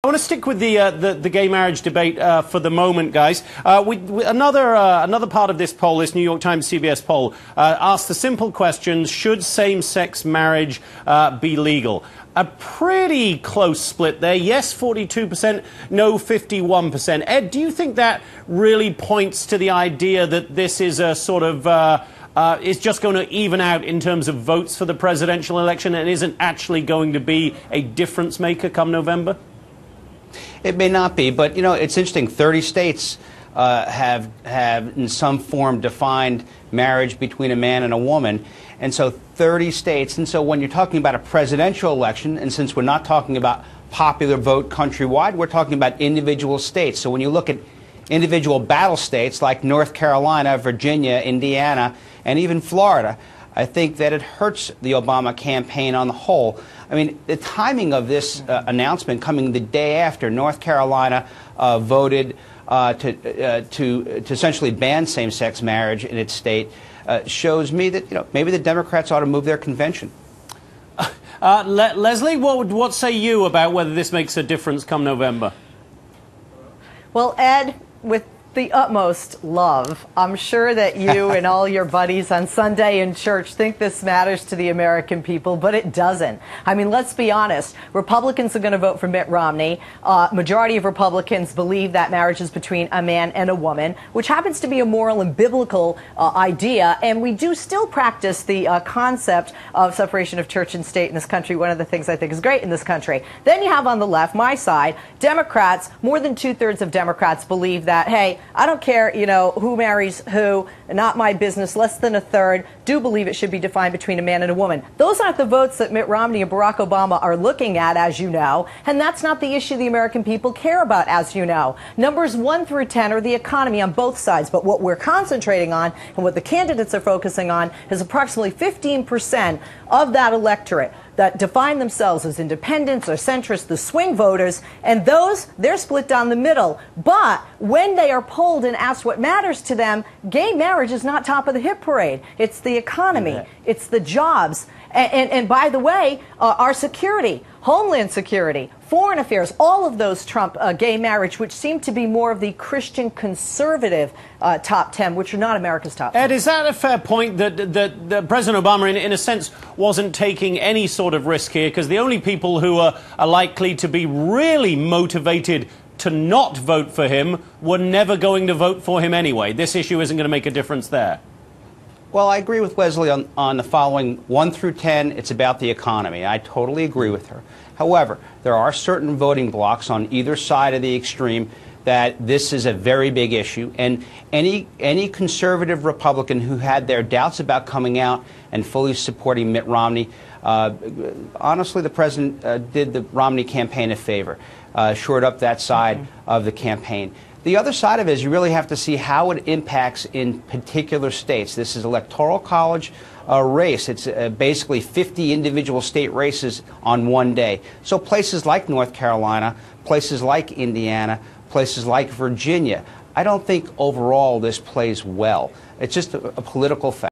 I want to stick with the gay marriage debate for the moment, guys. Another part of this poll, this New York Times CBS poll, asked the simple question: should same-sex marriage be legal? A pretty close split there. Yes, 42%, no, 51%. Ed, do you think that really points to the idea that this is a sort of is just going to even out in terms of votes for the presidential election and isn't actually going to be a difference maker come November? It may not be, but, you know, it's interesting. 30 states have in some form defined marriage between a man and a woman. And so 30 states. And so when you're talking about a presidential election, and since we're not talking about popular vote countrywide, we're talking about individual states. So when you look at individual battle states like North Carolina, Virginia, Indiana, and even Florida, I think that it hurts the Obama campaign on the whole. I mean, the timing of this announcement coming the day after North Carolina voted to essentially ban same-sex marriage in its state shows me that, you know, maybe the Democrats ought to move their convention. Leslie, what say you about whether this makes a difference come November? Well, Ed, with the utmost love, I'm sure that you and all your buddies on Sunday in church think this matters to the American people, but it doesn't. I mean, let's be honest. Republicans are going to vote for Mitt Romney. Majority of Republicans believe that marriage is between a man and a woman, which happens to be a moral and biblical idea. And we do still practice the concept of separation of church and state in this country. One of the things I think is great in this country. Then you have on the left, my side, Democrats. More than 2/3 of Democrats believe that, hey, I don't care, you know, who marries who, not my business. Less than a third do believe it should be defined between a man and a woman. Those aren't the votes that Mitt Romney and Barack Obama are looking at, as you know, and that's not the issue the American people care about, as you know. Numbers 1 through 10 are the economy on both sides, but what we're concentrating on and what the candidates are focusing on is approximately 15% of that electorate that define themselves as independents or centrists, the swing voters, and those, they're split down the middle. But when they are polled and asked what matters to them, gay marriage is not top of the hit parade. It's the economy. It's the jobs. And by the way, our security, Homeland Security, foreign affairs, all of those trump gay marriage, which seem to be more of the Christian conservative top 10, which are not America's top 10. Ed, is that a fair point that President Obama, in a sense, wasn't taking any sort of risk here? Because the only people who are likely to be really motivated to not vote for him were never going to vote for him anyway. This issue isn't going to make a difference there. Well, I agree with Leslie on the following. 1 through 10, it's about the economy. I totally agree with her. However, there are certain voting blocks on either side of the extreme that this is a very big issue. And any conservative Republican who had their doubts about coming out and fully supporting Mitt Romney, honestly, the president did the Romney campaign a favor, shored up that side of the campaign. The other side of it is you really have to see how it impacts in particular states. This is electoral college race. It's basically 50 individual state races on one day. So places like North Carolina, places like Indiana, places like Virginia, I don't think overall this plays well. It's just a political fact.